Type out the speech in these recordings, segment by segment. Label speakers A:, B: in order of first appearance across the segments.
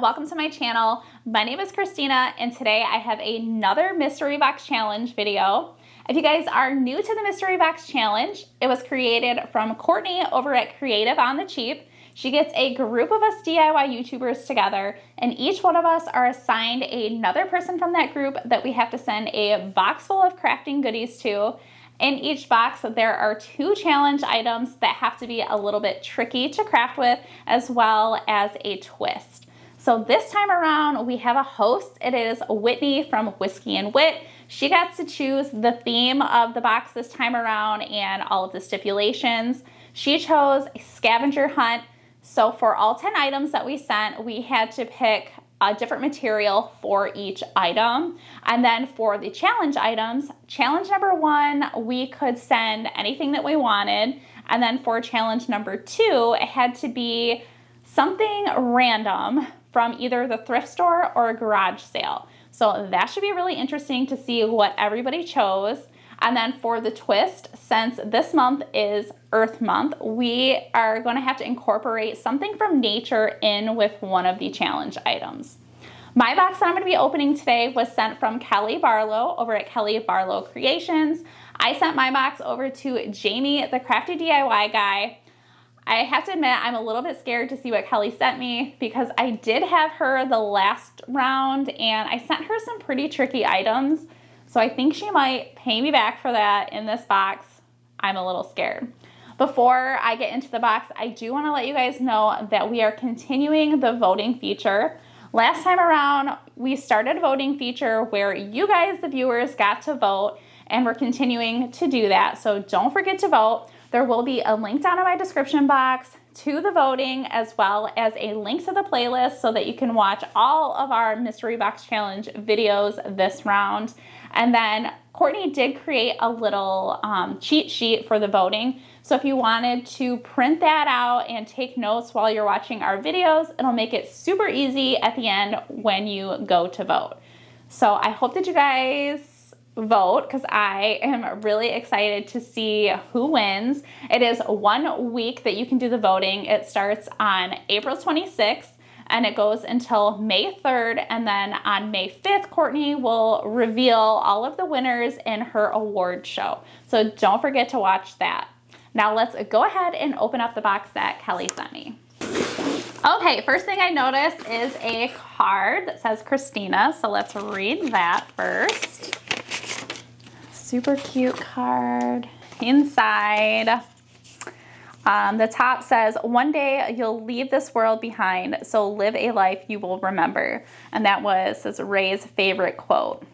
A: welcome to my channel. My name is Christina and today I have another mystery box challenge video. If you guys are new to the mystery box challenge, it was created from Courtney over at Creative on the Cheap. She gets a group of us DIY YouTubers together and each one of us are assigned another person from that group that we have to send a box full of crafting goodies to. In each box, there are 2 challenge items that have to be a little bit tricky to craft with, as well as a twist. So this time around, we have a host. It is Whitney from Whiskey and Wit. She got to choose the theme of the box this time around and all of the stipulations. She chose a scavenger hunt. So for all 10 items that we sent, we had to pick a different material for each item. And then for the challenge items, challenge number 1, we could send anything that we wanted. And then for challenge number 2, it had to be something random from either the thrift store or a garage sale. So that should be really interesting to see what everybody chose. And then for the twist, since this month is Earth Month, we are going to have to incorporate something from nature in with one of the challenge items. My box that I'm going to be opening today was sent from Kelly Barlow over at Kelly Barlow Creations. I sent my box over to Jamie, the Crafty DIY guy. I have to admit, I'm a little bit scared to see what Kelly sent me because I did have her the last round and I sent her some pretty tricky items. So I think she might pay me back for that in this box. I'm a little scared. Before I get into the box, I do want to let you guys know that we are continuing the voting feature. Last time around, we started a voting feature where you guys, the viewers, got to vote, and we're continuing to do that. So don't forget to vote. There will be a link down in my description box to the voting, as well as a link to the playlist so that you can watch all of our Mystery Box Challenge videos this round. And then Courtney did create a little cheat sheet for the voting. So if you wanted to print that out and take notes while you're watching our videos, it'll make it super easy at the end when you go to vote. So I hope that you guys vote because I am really excited to see who wins. It is 1 week that you can do the voting. It starts on April 26th and it goes until May 3rd, and then on May 5th, Courtney will reveal all of the winners in her award show. So don't forget to watch that. Now let's go ahead and open up the box that Kelly sent me. Okay, first thing I noticed is a card that says Christina, so let's read that first. Super cute card. Inside, the top says, "One day you'll leave this world behind, so live a life you will remember." And that was Ray's favorite quote.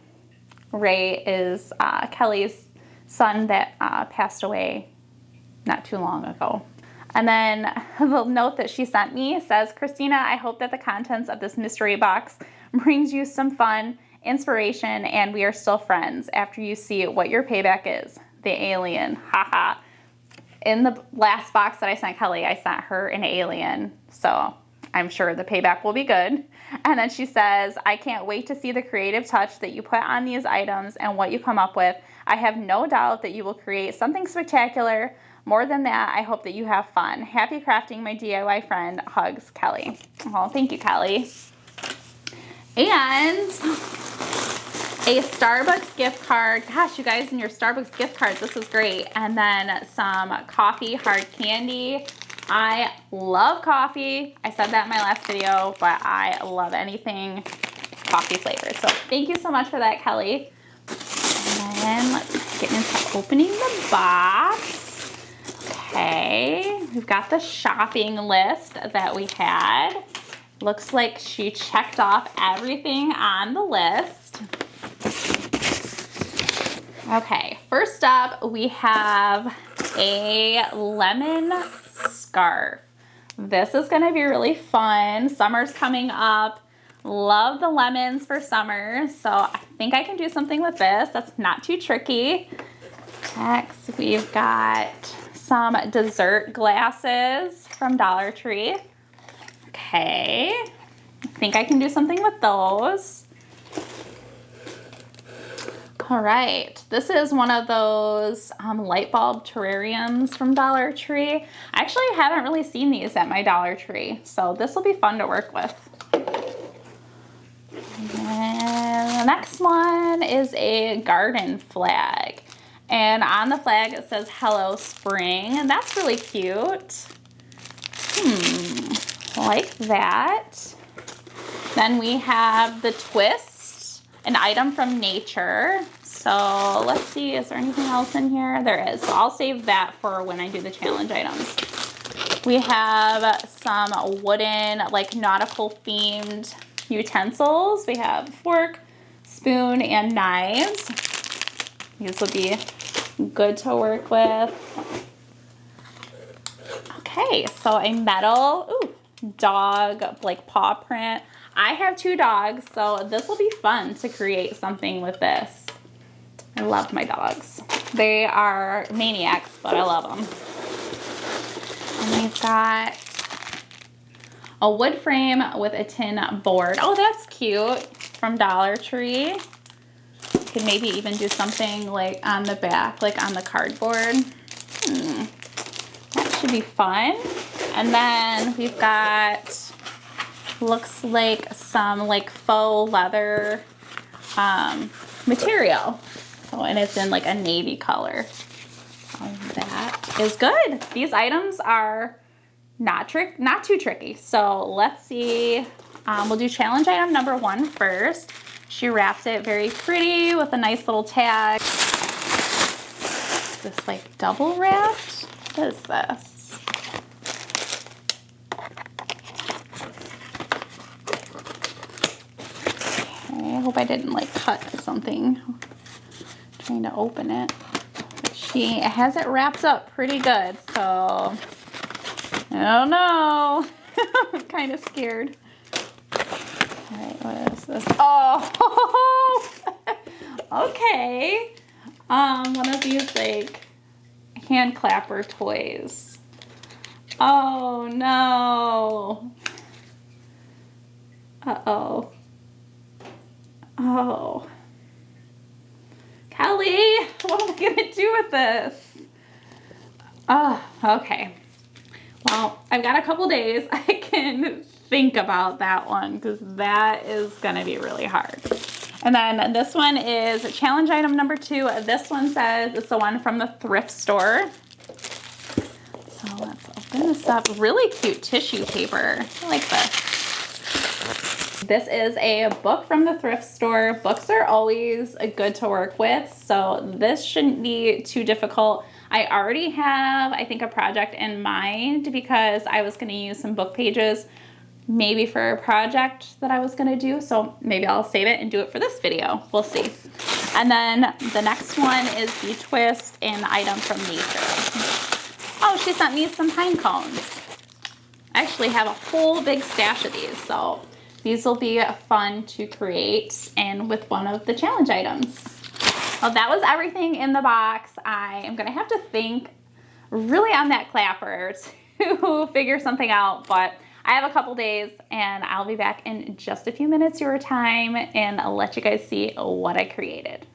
A: Ray is Kelly's son that passed away not too long ago. And then the note that she sent me says, "Christina, I hope that the contents of this mystery box brings you some fun, inspiration, and we are still friends after you see what your payback is. The alien, haha." In the last box that I sent Kelly, I sent her an alien, so I'm sure the payback will be good. And then she says, "I can't wait to see the creative touch that you put on these items and what you come up with. I have no doubt that you will create something spectacular. More than that, I hope that you have fun. Happy crafting, my DIY friend. Hugs, Kelly." Oh, thank you, Kelly. And a Starbucks gift card. Gosh, you guys, in your Starbucks gift cards, this is great. And then some coffee hard candy. I love coffee. I said that in my last video, but I love anything coffee flavored. So thank you so much for that, Kelly. And then let's get into opening the box. Okay, we've got the shopping list that we had. Looks like she checked off everything on the list. Okay, first up we have a lemon scarf. This is gonna be really fun. Summer's coming up. Love the lemons for summer, so I think I can do something with this. That's not too tricky. Next, we've got some dessert glasses from Dollar Tree. Okay, I think I can do something with those. All right, this is one of those light bulb terrariums from Dollar Tree. I actually haven't really seen these at my Dollar Tree, so this will be fun to work with. And the next one is a garden flag. And on the flag it says Hello Spring, and that's really cute. Like that. Then we have the twist, an item from nature. So let's see, is there anything else in here? There is. So I'll save that for when I do the challenge items. We have some wooden, like nautical themed utensils. We have fork, spoon, and knives. These will be good to work with. Okay, so a metal dog, like paw print. I have 2 dogs, so this will be fun to create something with this. I love my dogs. They are maniacs, but I love them. And we've got a wood frame with a tin board. Oh, that's cute, from Dollar Tree. You could maybe even do something like on the back, like on the cardboard. That should be fun. And then we've got, looks like some like faux leather material. So, and it's in like a navy color. So that is good. These items are not too tricky. So let's see. We'll do challenge item number 1 first. She wrapped it very pretty with a nice little tag. Is this like double wrapped? What is this? Okay, I hope I didn't like cut something. I'm trying to open it. But she has it wrapped up pretty good, so I don't know. I'm kind of scared. All right, what is this? Oh, okay. One of these like hand clapper toys. Oh no. Uh-oh. Oh. Kelly, what am I gonna do with this? Oh, okay. Well, I've got a couple days. I can think about that one because that is gonna be really hard. And then this one is challenge item number 2. This one says it's the one from the thrift store. So let's open this up. Really cute tissue paper. I like this. This is a book from the thrift store. Books are always good to work with, so this shouldn't be too difficult. I already have, I think, a project in mind because I was going to use some book pages maybe for a project that I was going to do, so maybe I'll save it and do it for this video. We'll see. And then the next one is the twist, an item from nature. Oh, she sent me some pine cones. I actually have a whole big stash of these, so these will be fun to create and with one of the challenge items. Well, that was everything in the box. I am gonna have to think really on that clapper to figure something out, but I have a couple days and I'll be back in just a few minutes your time and I'll let you guys see what I created.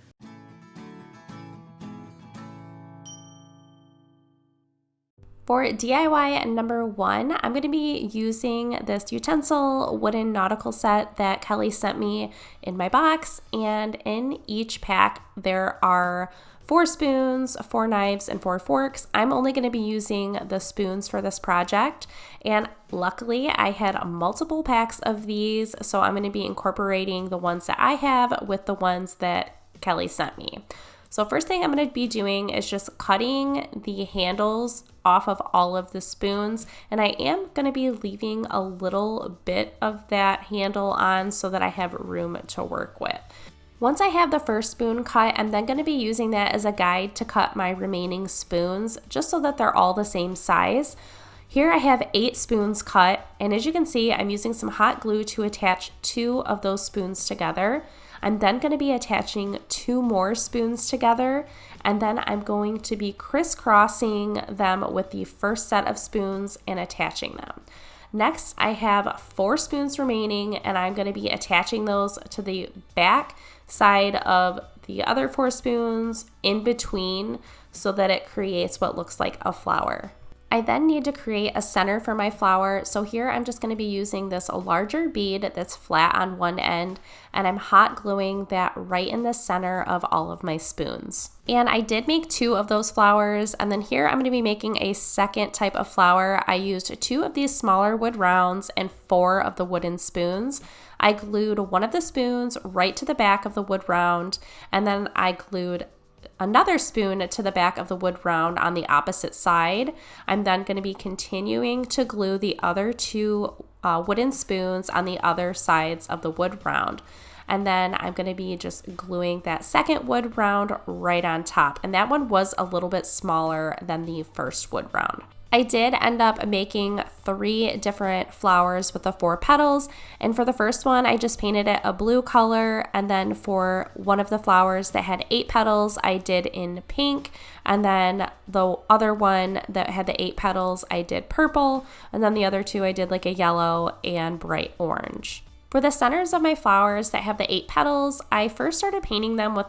B: For DIY number 1, I'm going to be using this utensil wooden nautical set that Kelly sent me in my box, and in each pack there are 4 spoons, 4 knives, and 4 forks. I'm only going to be using the spoons for this project, and luckily I had multiple packs of these, so I'm going to be incorporating the ones that I have with the ones that Kelly sent me. So first thing I'm going to be doing is just cutting the handles off of all of the spoons, and I am going to be leaving a little bit of that handle on so that I have room to work with. Once I have the first spoon cut, I'm then going to be using that as a guide to cut my remaining spoons just so that they're all the same size. Here I have 8 spoons cut, and as you can see, I'm using some hot glue to attach 2 of those spoons together. I'm then going to be attaching 2 more spoons together, and then I'm going to be crisscrossing them with the first set of spoons and attaching them. Next, I have 4 spoons remaining, and I'm going to be attaching those to the back side of the other 4 spoons in between so that it creates what looks like a flower. I then need to create a center for my flower. So here I'm just going to be using this larger bead that's flat on one end, and I'm hot gluing that right in the center of all of my spoons. And I did make 2 of those flowers, and then here I'm going to be making a second type of flower. I used 2 of these smaller wood rounds and 4 of the wooden spoons. I glued one of the spoons right to the back of the wood round, and then I glued another spoon to the back of the wood round on the opposite side. I'm then going to be continuing to glue the other 2 wooden spoons on the other sides of the wood round. And then I'm going to be just gluing that second wood round right on top. And that one was a little bit smaller than the first wood round. I did end up making 3 different flowers with the 4 petals, and for the first one I just painted it a blue color, and then for one of the flowers that had 8 petals I did in pink, and then the other one that had the 8 petals I did purple, and then the other 2 I did like a yellow and bright orange. For the centers of my flowers that have the 8 petals, I first started painting them with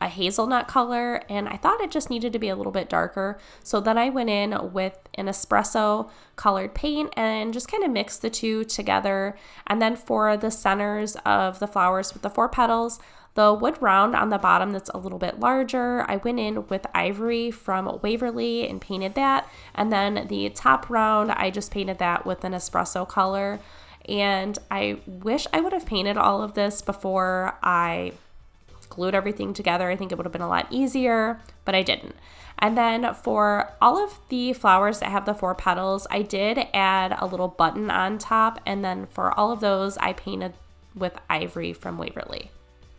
B: a hazelnut color, and I thought it just needed to be a little bit darker. So then I went in with an espresso colored paint and just kind of mixed the 2 together. And then for the centers of the flowers with the 4 petals, the wood round on the bottom that's a little bit larger, I went in with ivory from Waverly and painted that. And then the top round, I just painted that with an espresso color. And I wish I would have painted all of this before I glued everything together. I think it would have been a lot easier, but I didn't. And then for all of the flowers that have the 4 petals, I did add a little button on top, and then for all of those I painted with ivory from Waverly.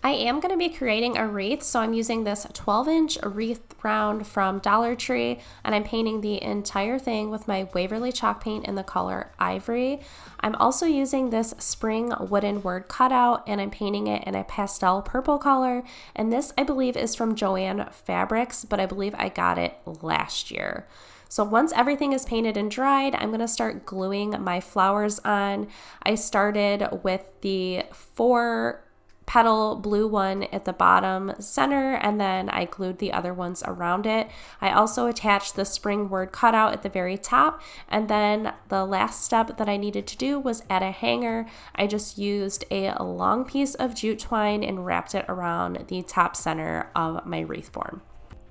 B: I am going to be creating a wreath, so I'm using this 12-inch wreath round from Dollar Tree, and I'm painting the entire thing with my Waverly chalk paint in the color Ivory. I'm also using this spring wooden word cutout, and I'm painting it in a pastel purple color, and this I believe is from Joann Fabrics, but I believe I got it last year. So once everything is painted and dried, I'm going to start gluing my flowers on. I started with the 4 petal blue one at the bottom center, and then I glued the other ones around it. I also attached the spring word cutout at the very top, and then the last step that I needed to do was add a hanger. I just used a long piece of jute twine and wrapped it around the top center of my wreath form.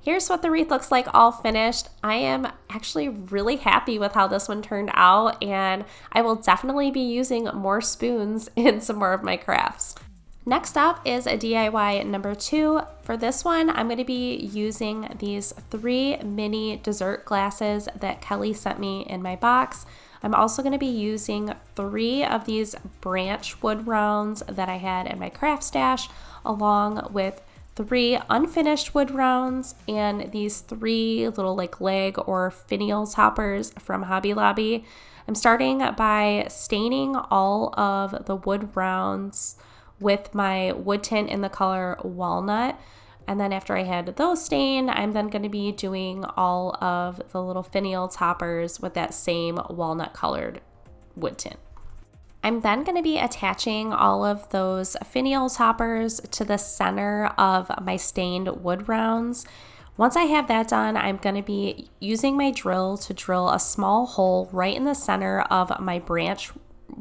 B: Here's what the wreath looks like all finished. I am actually really happy with how this one turned out, and I will definitely be using more spoons in some more of my crafts. Next up is a DIY number 2. For this one, I'm going to be using these 3 mini dessert glasses that Kelly sent me in my box. I'm also going to be using 3 of these branch wood rounds that I had in my craft stash, along with 3 unfinished wood rounds and these 3 little like leg or finial toppers from Hobby Lobby. I'm starting by staining all of the wood rounds with my wood tint in the color walnut. And then after I had those stained, I'm then going to be doing all of the little finial toppers with that same walnut colored wood tint. I'm then going to be attaching all of those finial toppers to the center of my stained wood rounds. Once I have that done, I'm going to be using my drill to drill a small hole right in the center of my branch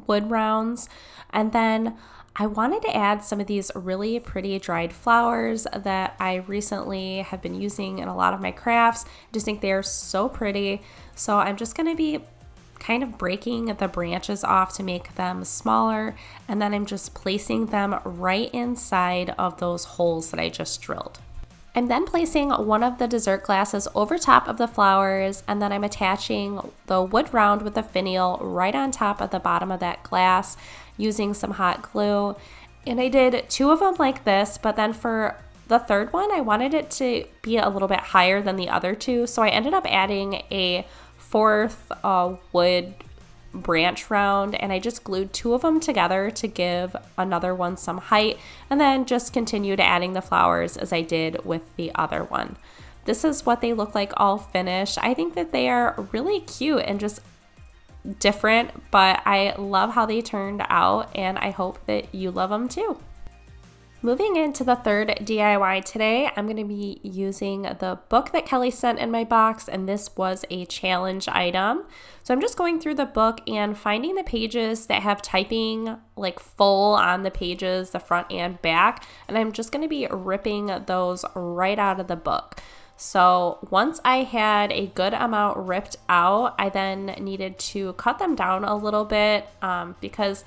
B: wood rounds. And then I wanted to add some of these really pretty dried flowers that I recently have been using in a lot of my crafts. I just think they're so pretty. So I'm just going to be kind of breaking the branches off to make them smaller, and then I'm just placing them right inside of those holes that I just drilled. I'm then placing one of the dessert glasses over top of the flowers, and then I'm attaching the wood round with the finial right on top of the bottom of that glass using some hot glue. And I did 2 of them like this, but then for the third one, I wanted it to be a little bit higher than the other 2, so I ended up adding a 4th wood branch round, and I just glued 2 of them together to give another one some height, and then just continued adding the flowers as I did with the other one. This is what they look like all finished. I think that they are really cute and just different, but I love how they turned out, and I hope that you love them too. Moving into the third DIY today, I'm going to be using the book that Kelly sent in my box, and this was a challenge item. So I'm just going through the book and finding the pages that have typing like full on the pages, the front and back, and I'm just going to be ripping those right out of the book. So once I had a good amount ripped out, I then needed to cut them down a little bit because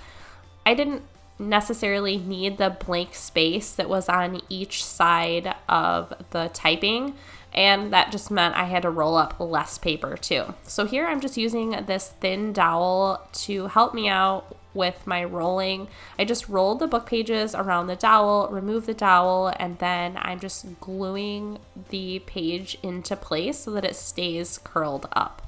B: I didn't necessarily need the blank space that was on each side of the typing, and that just meant I had to roll up less paper too. So here I'm just using this thin dowel to help me out with my rolling. I just rolled the book pages around the dowel, remove the dowel, and then I'm just gluing the page into place so that it stays curled up.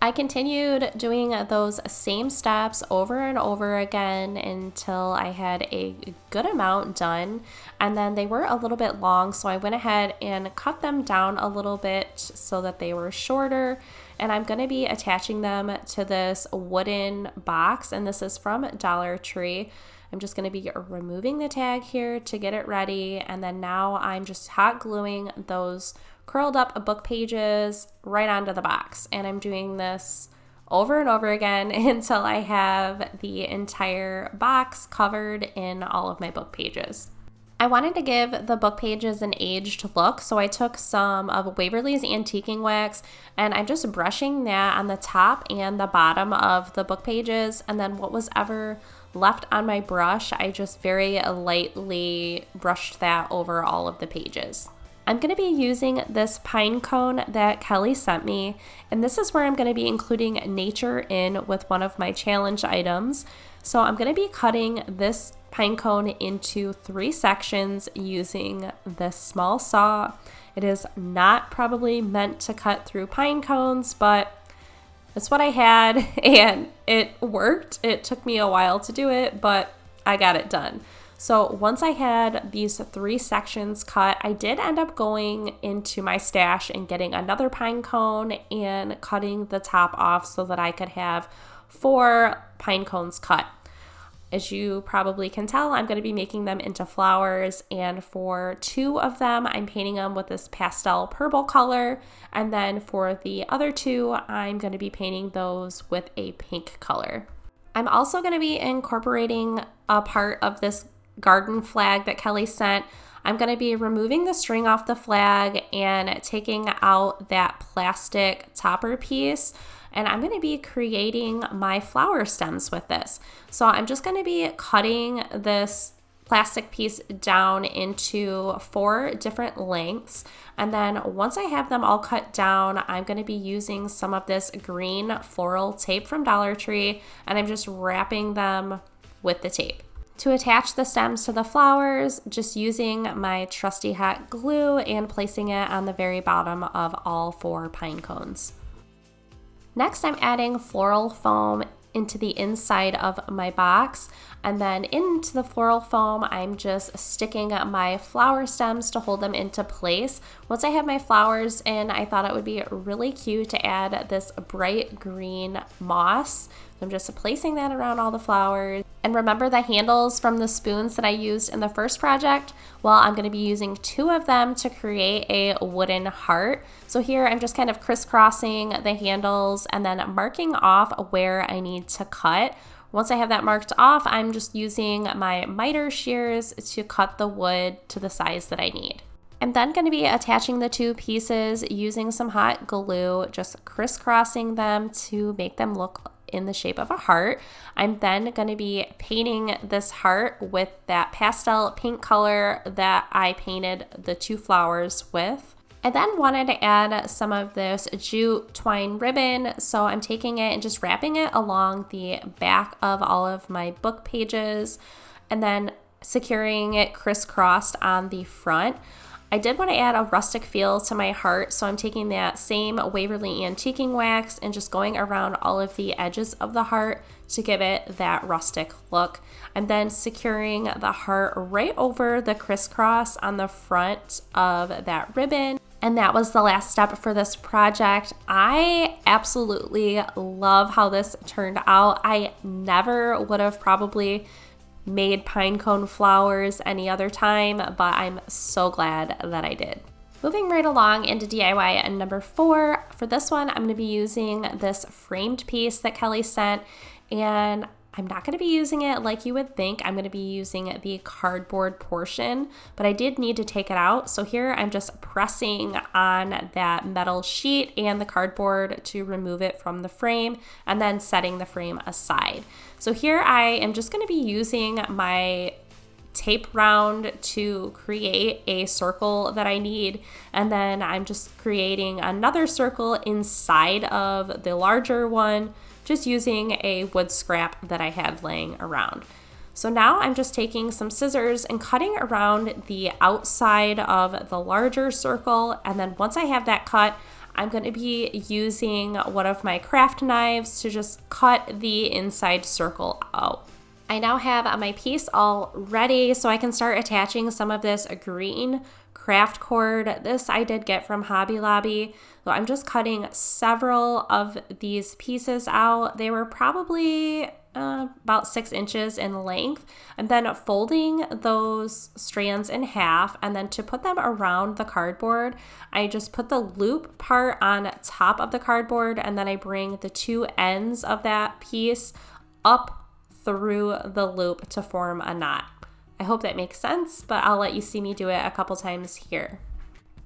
B: I continued doing those same steps over and over again until I had a good amount done, and then they were a little bit long, so I went ahead and cut them down a little bit so that they were shorter, and I'm going to be attaching them to this wooden box, and this is from Dollar Tree. I'm just going to be removing the tag here to get it ready, and then now I'm just hot gluing those curled up book pages right onto the box, and I'm doing this over and over again until I have the entire box covered in all of my book pages. I wanted to give the book pages an aged look, so I took some of Waverly's antiquing wax and I'm just brushing that on the top and the bottom of the book pages, and then what was ever left on my brush, I just very lightly brushed that over all of the pages. I'm going to be using this pine cone that Kelly sent me, and this is where I'm going to be including nature in with one of my challenge items. So I'm going to be cutting this pine cone into 3 sections using this small saw. It is not probably meant to cut through pine cones, but it's what I had and it worked. It took me a while to do it, but I got it done. So once I had these 3 sections cut, I did end up going into my stash and getting another pine cone and cutting the top off so that I could have 4 pine cones cut. As you probably can tell, I'm going to be making them into flowers, and for 2 of them, I'm painting them with this pastel purple color, and then for the other 2, I'm going to be painting those with a pink color. I'm also going to be incorporating a part of this garden flag that Kelly sent. I'm going to be removing the string off the flag and taking out that plastic topper piece, and I'm going to be creating my flower stems with this. So I'm just going to be cutting this plastic piece down into 4 different lengths, and then once I have them all cut down, I'm going to be using some of this green floral tape from Dollar Tree, and I'm just wrapping them with the tape. To attach the stems to the flowers, just using my trusty hot glue and placing it on the very bottom of all 4 pine cones. Next, I'm adding floral foam into the inside of my box, and then into the floral foam, I'm just sticking my flower stems to hold them into place. Once I have my flowers in, I thought it would be really cute to add this bright green moss. I'm just placing that around all the flowers. And remember the handles from the spoons that I used in the first project? Well, I'm going to be using 2 of them to create a wooden heart. So here I'm just kind of crisscrossing the handles and then marking off where I need to cut. Once I have that marked off, I'm just using my miter shears to cut the wood to the size that I need. I'm then going to be attaching the 2 pieces using some hot glue, just crisscrossing them to make them look in the shape of a heart. I'm then going to be painting this heart with that pastel pink color that I painted the 2 flowers with. I then wanted to add some of this jute twine ribbon, so I'm taking it and just wrapping it along the back of all of my book pages and then securing it crisscrossed on the front. I did want to add a rustic feel to my heart, so I'm taking that same Waverly antiquing wax and just going around all of the edges of the heart to give it that rustic look. I'm then securing the heart right over the crisscross on the front of that ribbon. And that was the last step for this project. I absolutely love how this turned out. I never would have probably made pine cone flowers any other time, but I'm so glad that I did. Moving right along into DIY number 4. For this one, I'm going to be using this framed piece that Kelly sent, and I'm not going to be using it like you would think. I'm going to be using the cardboard portion, but I did need to take it out. So here I'm just pressing on that metal sheet and the cardboard to remove it from the frame, and then setting the frame aside. So here I am just going to be using my tape round to create a circle that I need, and then I'm just creating another circle inside of the larger one, just using a wood scrap that I had laying around. So now I'm just taking some scissors and cutting around the outside of the larger circle, and then once I have that cut, I'm going to be using one of my craft knives to just cut the inside circle out. I now have my piece all ready, so I can start attaching some of this green craft cord. This I did get from Hobby Lobby. So I'm just cutting several of these pieces out. They were probably about 6 inches in length. And then folding those strands in half, and then to put them around the cardboard, I just put the loop part on top of the cardboard, and then I bring the 2 ends of that piece up through the loop to form a knot. I hope that makes sense, but I'll let you see me do it a couple times here.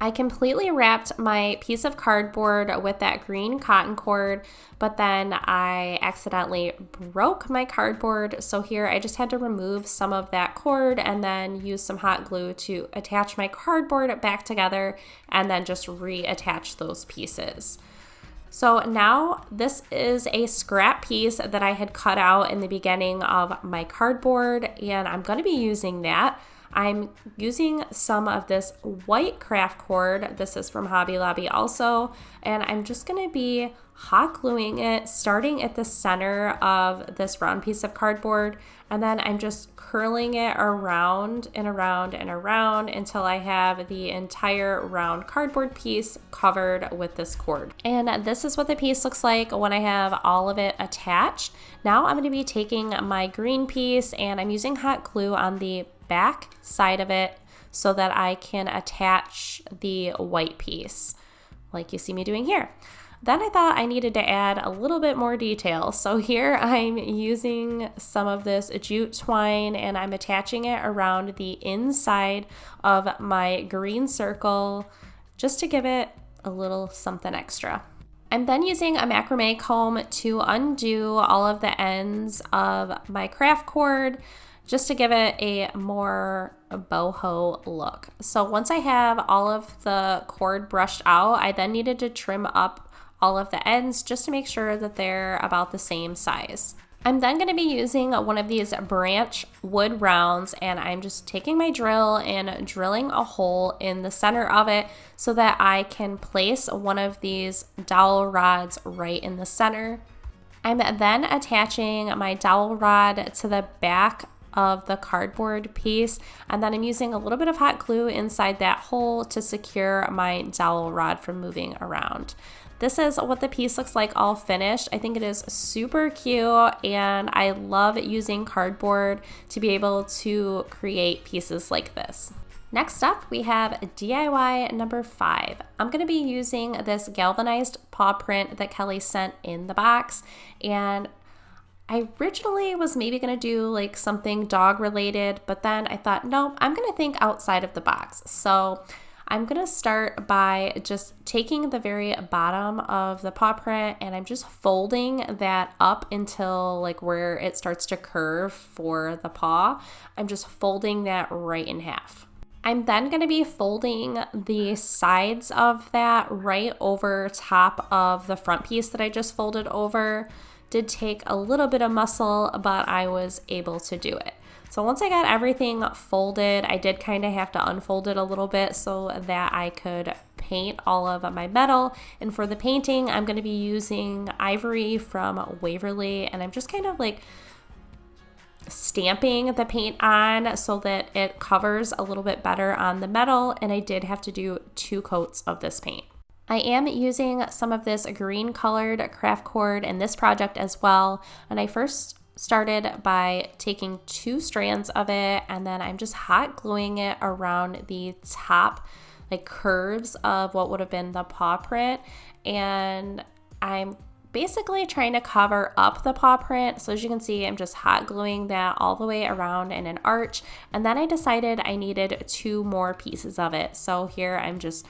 B: I completely wrapped my piece of cardboard with that green cotton cord, but then I accidentally broke my cardboard. So here I just had to remove some of that cord and then use some hot glue to attach my cardboard back together, and then just reattach those pieces. So now this is a scrap piece that I had cut out in the beginning of my cardboard, and I'm going to be using that. I'm using some of this white craft cord. This is from Hobby Lobby also, and I'm just going to be hot gluing it starting at the center of this round piece of cardboard, and then I'm just curling it around and around and around until I have the entire round cardboard piece covered with this cord. And this is what the piece looks like when I have all of it attached. Now I'm going to be taking my green piece, and I'm using hot glue on the back side of it so that I can attach the white piece like you see me doing here. Then I thought I needed to add a little bit more detail. So here I'm using some of this jute twine, and I'm attaching it around the inside of my green circle just to give it a little something extra. I'm then using a macrame comb to undo all of the ends of my craft cord just to give it a more boho look. So once I have all of the cord brushed out, I then needed to trim up all of the ends just to make sure that they're about the same size. I'm then going to be using one of these branch wood rounds, and I'm just taking my drill and drilling a hole in the center of it so that I can place one of these dowel rods right in the center. I'm then attaching my dowel rod to the back of the cardboard piece, and then I'm using a little bit of hot glue inside that hole to secure my dowel rod from moving around. This is what the piece looks like all finished. I think it is super cute, and I love using cardboard to be able to create pieces like this. Next up, we have DIY number 5. I'm going to be using this galvanized paw print that Kelly sent in the box, and I originally was maybe going to do like something dog related, but then I thought, no, I'm going to think outside of the box. So I'm going to start by just taking the very bottom of the paw print, and I'm just folding that up until like where it starts to curve for the paw. I'm just folding that right in half. I'm then going to be folding the sides of that right over top of the front piece that I just folded over. Did take a little bit of muscle, but I was able to do it. So once I got everything folded, I did kind of have to unfold it a little bit so that I could paint all of my metal. And for the painting, I'm going to be using ivory from Waverly, and I'm just kind of like stamping the paint on so that it covers a little bit better on the metal, and I did have to do 2 coats of this paint. I am using some of this green colored craft cord in this project as well, and I first started by taking 2 strands of it, and then I'm just hot gluing it around the top like curves of what would have been the paw print, and I'm basically trying to cover up the paw print. So as you can see, I'm just hot gluing that all the way around in an arch, and then I decided I needed 2 more pieces of it. So here I'm just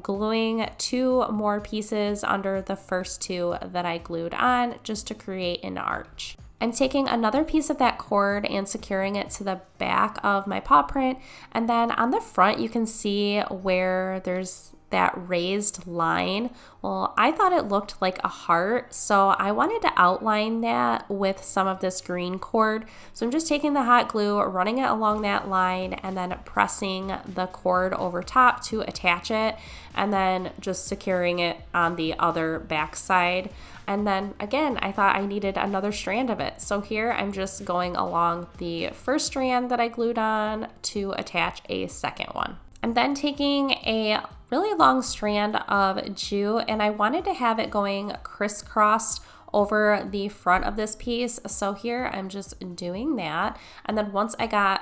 B: gluing 2 more pieces under the first 2 that I glued on just to create an arch. I'm taking another piece of that cord and securing it to the back of my paw print, and then on the front you can see where there's that raised line. Well, I thought it looked like a heart, so I wanted to outline that with some of this green cord. So I'm just taking the hot glue, running it along that line, and then pressing the cord over top to attach it, and then just securing it on the other back side. And then again, I thought I needed another strand of it. So here I'm just going along the first strand that I glued on to attach a second one. I'm then taking a really long strand of jute, and I wanted to have it going crisscrossed over the front of this piece. So here I'm just doing that. And then once I got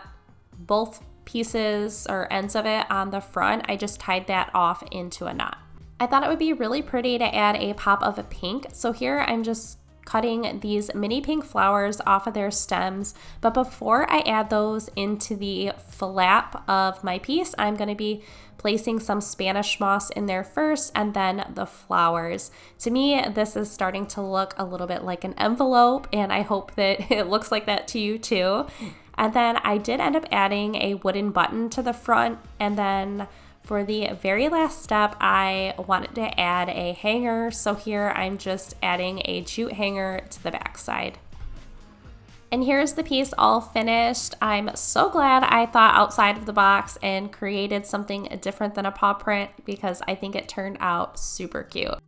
B: both pieces or ends of it on the front, I just tied that off into a knot. I thought it would be really pretty to add a pop of pink. So here I'm just cutting these mini pink flowers off of their stems, but before I add those into the flap of my piece, I'm going to be placing some Spanish moss in there first and then the flowers. To me, this is starting to look a little bit like an envelope, and I hope that it looks like that to you too. And then I did end up adding a wooden button to the front, and then for the very last step, I wanted to add a hanger, so here I'm just adding a jute hanger to the back side. And here's the piece all finished. I'm so glad I thought outside of the box and created something different than a paw print, because I think it turned out super cute.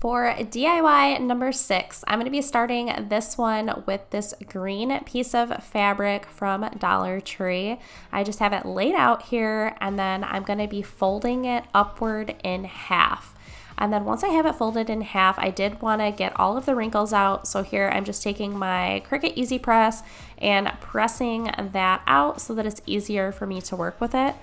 B: For DIY number 6, I'm going to be starting this one with this green piece of fabric from Dollar Tree. I just have it laid out here, and then I'm going to be folding it upward in half. And then once I have it folded in half, I did want to get all of the wrinkles out. So here I'm just taking my Cricut Easy Press and pressing that out so that it's easier for me to work with it.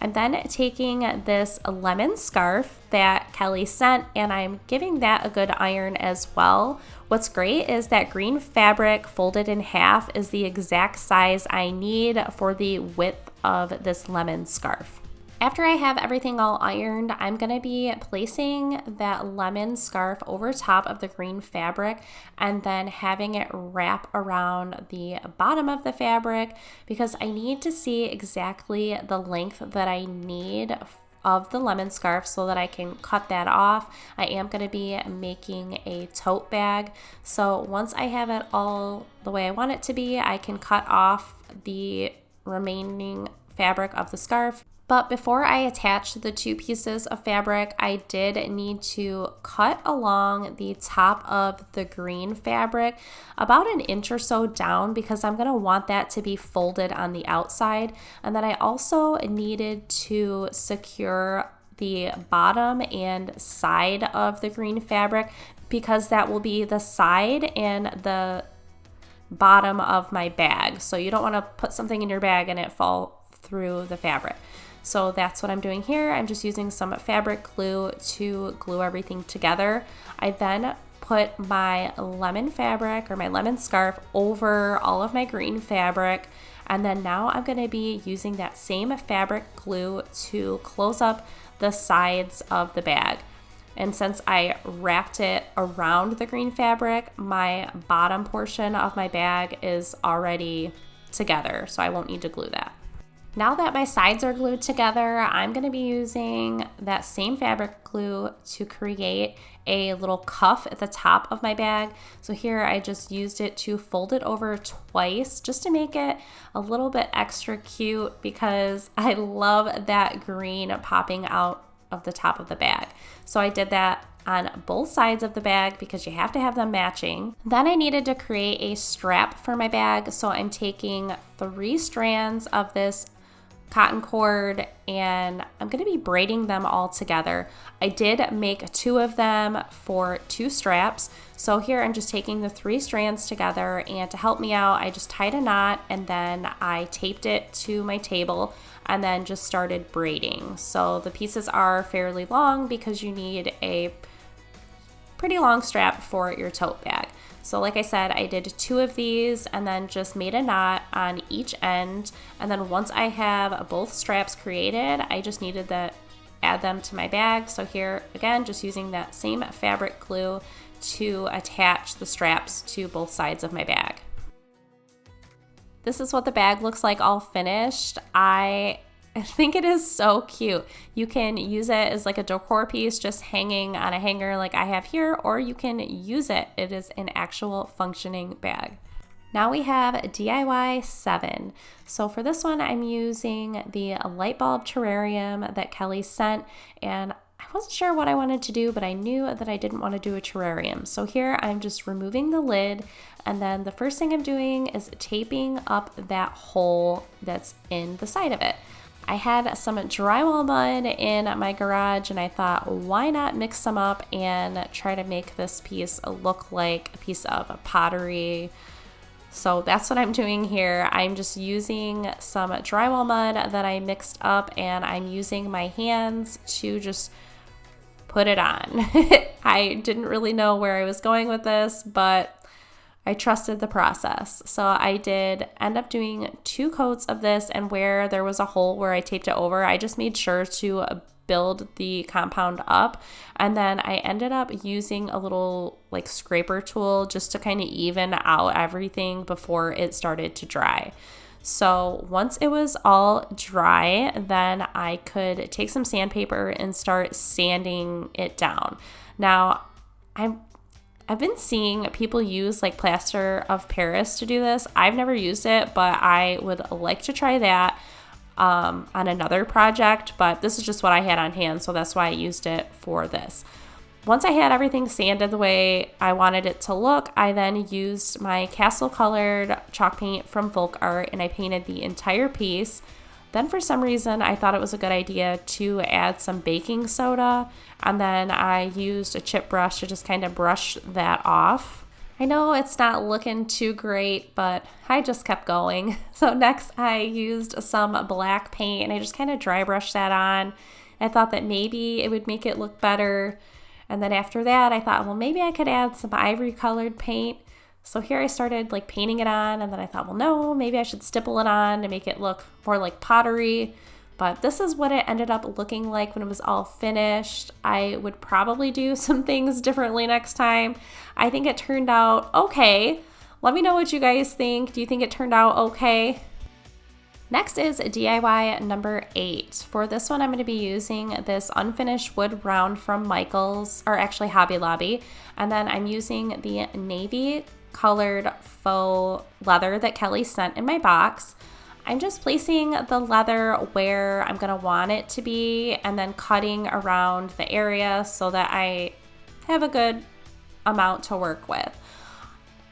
B: I'm then taking this lemon scarf that Kelly sent, and I'm giving that a good iron as well. What's great is that green fabric folded in half is the exact size I need for the width of this lemon scarf. After I have everything all ironed, I'm going to be placing that lemon scarf over top of the green fabric and then having it wrap around the bottom of the fabric, because I need to see exactly the length that I need of the lemon scarf so that I can cut that off. I am going to be making a tote bag, so once I have it all the way I want it to be, I can cut off the remaining fabric of the scarf. But before I attach the 2 pieces of fabric, I did need to cut along the top of the green fabric about an inch or so down, because I'm going to want that to be folded on the outside. And then I also needed to secure the bottom and side of the green fabric, because that will be the side and the bottom of my bag. So you don't want to put something in your bag and it fall through the fabric. So that's what I'm doing here. I'm just using some fabric glue to glue everything together. I then put my lemon fabric or my lemon scarf over all of my green fabric. And then now I'm going to be using that same fabric glue to close up the sides of the bag. And since I wrapped it around the green fabric, my bottom portion of my bag is already together, so I won't need to glue that. Now that my sides are glued together, I'm going to be using that same fabric glue to create a little cuff at the top of my bag. So here I just used it to fold it over twice just to make it a little bit extra cute, because I love that green popping out of the top of the bag. So I did that on both sides of the bag because you have to have them matching. Then I needed to create a strap for my bag. So I'm taking 3 strands of this cotton cord, and I'm going to be braiding them all together. I did make 2 of them for 2 straps. So here I'm just taking the 3 strands together, and to help me out, I just tied a knot and then I taped it to my table and then just started braiding. So the pieces are fairly long because you need a pretty long strap for your tote bag. So like I said, I did 2 of these and then just made a knot on each end. And then once I have both straps created, I just needed to add them to my bag. So here again, just using that same fabric glue to attach the straps to both sides of my bag. This is what the bag looks like all finished. I think it is so cute. You can use it as like a decor piece just hanging on a hanger like I have here, or you can use it. It is an actual functioning bag. Now we have DIY 7. So for this one, I'm using the light bulb terrarium that Kelly sent, and I wasn't sure what I wanted to do, but I knew that I didn't want to do a terrarium. So here I'm just removing the lid, and then the first thing I'm doing is taping up that hole that's in the side of it. I had some drywall mud in my garage, and I thought, why not mix some up and try to make this piece look like a piece of pottery. So that's what I'm doing here. I'm just using some drywall mud that I mixed up, and I'm using my hands to just put it on. I didn't really know where I was going with this, but I trusted the process. So I did end up doing 2 coats of this, and where there was a hole where I taped it over, I just made sure to build the compound up. And then I ended up using a little like scraper tool just to kind of even out everything before it started to dry. So once it was all dry, then I could take some sandpaper and start sanding it down. Now, I've been seeing people use like plaster of Paris to do this. I've never used it, but I would like to try that on another project, but this is just what I had on hand, so that's why I used it for this. Once I had everything sanded the way I wanted it to look, I then used my castle colored chalk paint from Folk Art, and I painted the entire piece. Then for some reason, I thought it was a good idea to add some baking soda, and then I used a chip brush to just kind of brush that off. I know it's not looking too great, but I just kept going. So next I used some black paint, and I just kind of dry brushed that on. I thought that maybe it would make it look better. And then after that, I thought, well, maybe I could add some ivory colored paint. So here I started like painting it on, and then I thought, well, no, maybe I should stipple it on to make it look more like pottery. But this is what it ended up looking like when it was all finished. I would probably do some things differently next time. I think it turned out okay. Let me know what you guys think. Do you think it turned out okay? Next is DIY number 8. For this one, I'm going to be using this unfinished wood round from Michael's, or actually Hobby Lobby. And then I'm using the navy colored faux leather that Kelly sent in my box. I'm just placing the leather where I'm going to want it to be, and then cutting around the area so that I have a good amount to work with.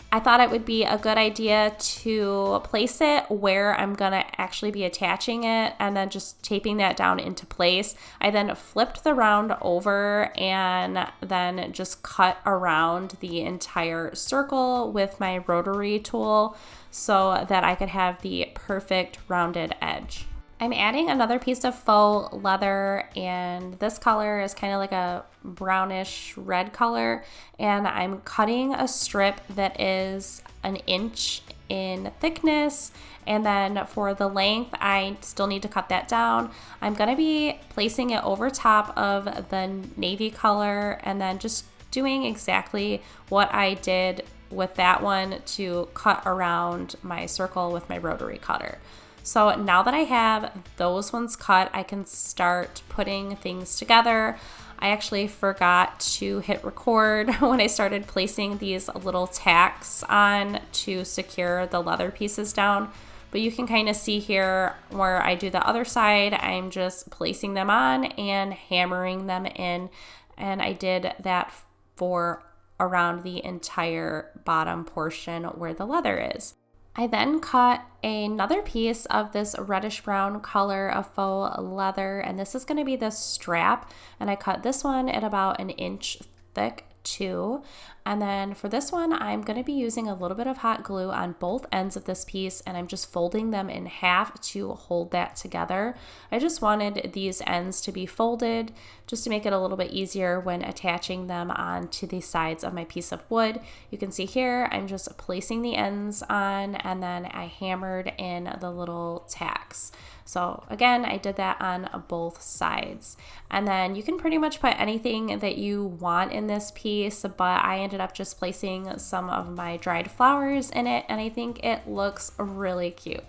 B: I thought it would be a good idea to place it where I'm going to actually be attaching it, and then just taping that down into place. I then flipped the round over and then just cut around the entire circle with my rotary tool so that I could have the perfect rounded edge. I'm adding another piece of faux leather, and this color is kind of like a brownish red color, and I'm cutting a strip that is 1 inch in thickness, and then for the length I still need to cut that down. I'm going to be placing it over top of the navy color, and then just doing exactly what I did with that one to cut around my circle with my rotary cutter. So now that I have those ones cut, I can start putting things together. I actually forgot to hit record when I started placing these little tacks on to secure the leather pieces down. But you can kind of see here where I do the other side, I'm just placing them on and hammering them in. And I did that for around the entire bottom portion where the leather is. I then cut another piece of this reddish brown color of faux leather, and this is going to be the strap, and I cut this one at about 1 inch thick too. And then for this one, I'm going to be using a little bit of hot glue on both ends of this piece, and I'm just folding them in half to hold that together. I just wanted these ends to be folded just to make it a little bit easier when attaching them onto the sides of my piece of wood. You can see here, I'm just placing the ends on, and then I hammered in the little tacks. So again, I did that on both sides. And then you can pretty much put anything that you want in this piece, but I ended up just placing some of my dried flowers in it, and I think it looks really cute.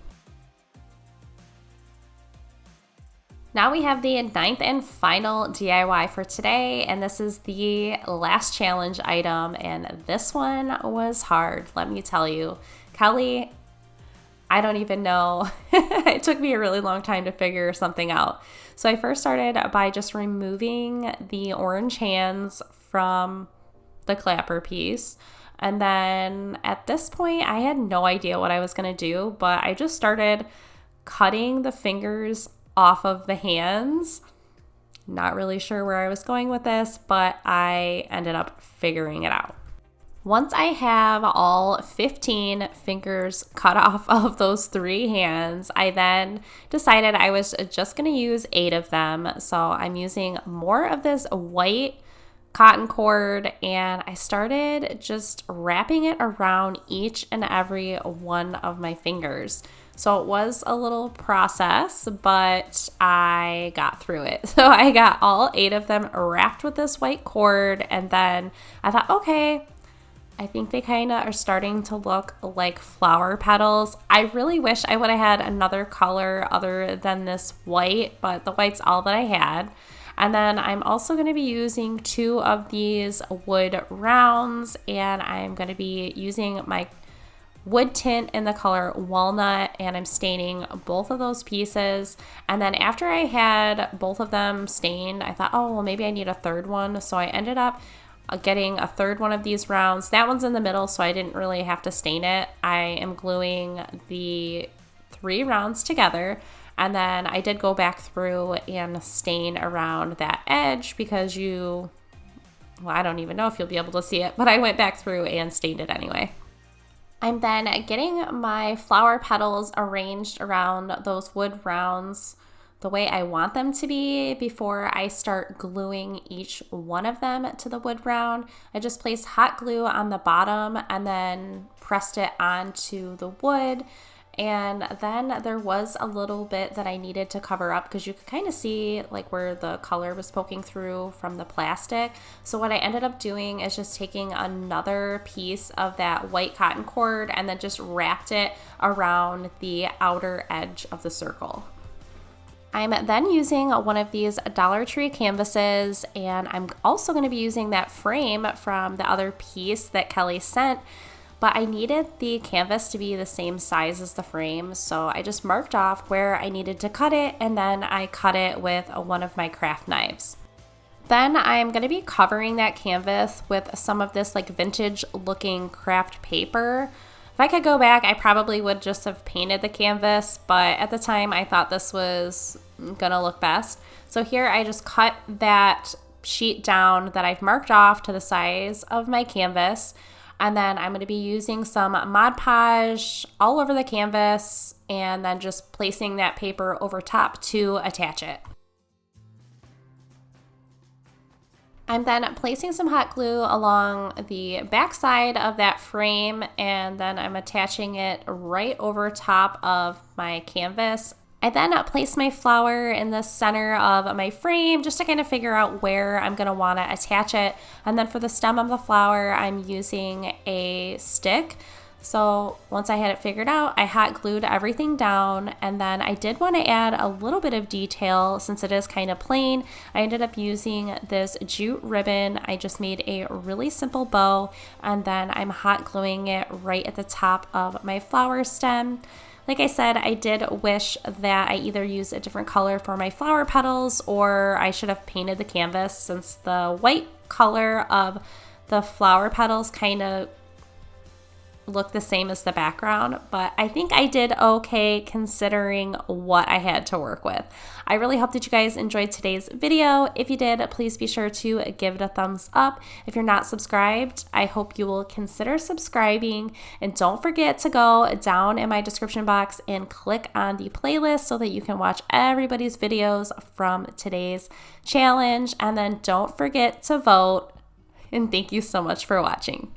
B: Now we have the 9th and final DIY for today, and this is the last challenge item, and this one was hard, let me tell you. Kelly, I don't even know. It took me a really long time to figure something out. So I first started by just removing the orange hands from the clapper piece. And then at this point, I had no idea what I was going to do, but I just started cutting the fingers off of the hands. Not really sure where I was going with this, but I ended up figuring it out. Once I have all 15 fingers cut off of those 3 hands, I then decided I was just going to use 8 of them. So I'm using more of this white cotton cord, and I started just wrapping it around each and every one of my fingers. So it was a little process, but I got through it. So I got all 8 of them wrapped with this white cord, and then I thought, okay, I think they kind of are starting to look like flower petals. I really wish I would have had another color other than this white, but the white's all that I had. And then I'm also going to be using 2 of these wood rounds, and I'm going to be using my wood tint in the color walnut, and I'm staining both of those pieces. And then after I had both of them stained, I thought, oh, well, maybe I need a third one. So I ended up getting a third one of these rounds. That one's in the middle, so I didn't really have to stain it. I am gluing the 3 rounds together, and then I did go back through and stain around that edge because well, I don't even know if you'll be able to see it, but I went back through and stained it anyway. I'm then getting my flower petals arranged around those wood rounds the way I want them to be before I start gluing each one of them to the wood round. I just placed hot glue on the bottom and then pressed it onto the wood. And then there was a little bit that I needed to cover up because you could kind of see like where the color was poking through from the plastic. So what I ended up doing is just taking another piece of that white cotton cord and then just wrapped it around the outer edge of the circle. I'm then using one of these Dollar Tree canvases, and I'm also going to be using that frame from the other piece that Kelly sent, but I needed the canvas to be the same size as the frame, so I just marked off where I needed to cut it, and then I cut it with one of my craft knives. Then I'm going to be covering that canvas with some of this like vintage looking craft paper. If I could go back, I probably would just have painted the canvas, but at the time I thought this was gonna look best. So here I just cut that sheet down that I've marked off to the size of my canvas, and then I'm gonna be using some Mod Podge all over the canvas and then just placing that paper over top to attach it. I'm then placing some hot glue along the back side of that frame, and then I'm attaching it right over top of my canvas. I then place my flower in the center of my frame just to kind of figure out where I'm going to want to attach it. And then for the stem of the flower, I'm using a stick. So once I had it figured out, I hot glued everything down, and then I did want to add a little bit of detail since it is kind of plain. I ended up using this jute ribbon. I just made a really simple bow, and then I'm hot gluing it right at the top of my flower stem. Like I said, I did wish that I either used a different color for my flower petals, or I should have painted the canvas since the white color of the flower petals kind of look the same as the background, but I think I did okay considering what I had to work with. I really hope that you guys enjoyed today's video. If you did, please be sure to give it a thumbs up. If you're not subscribed, I hope you will consider subscribing, and don't forget to go down in my description box and click on the playlist so that you can watch everybody's videos from today's challenge. And then don't forget to vote. And thank you so much for watching.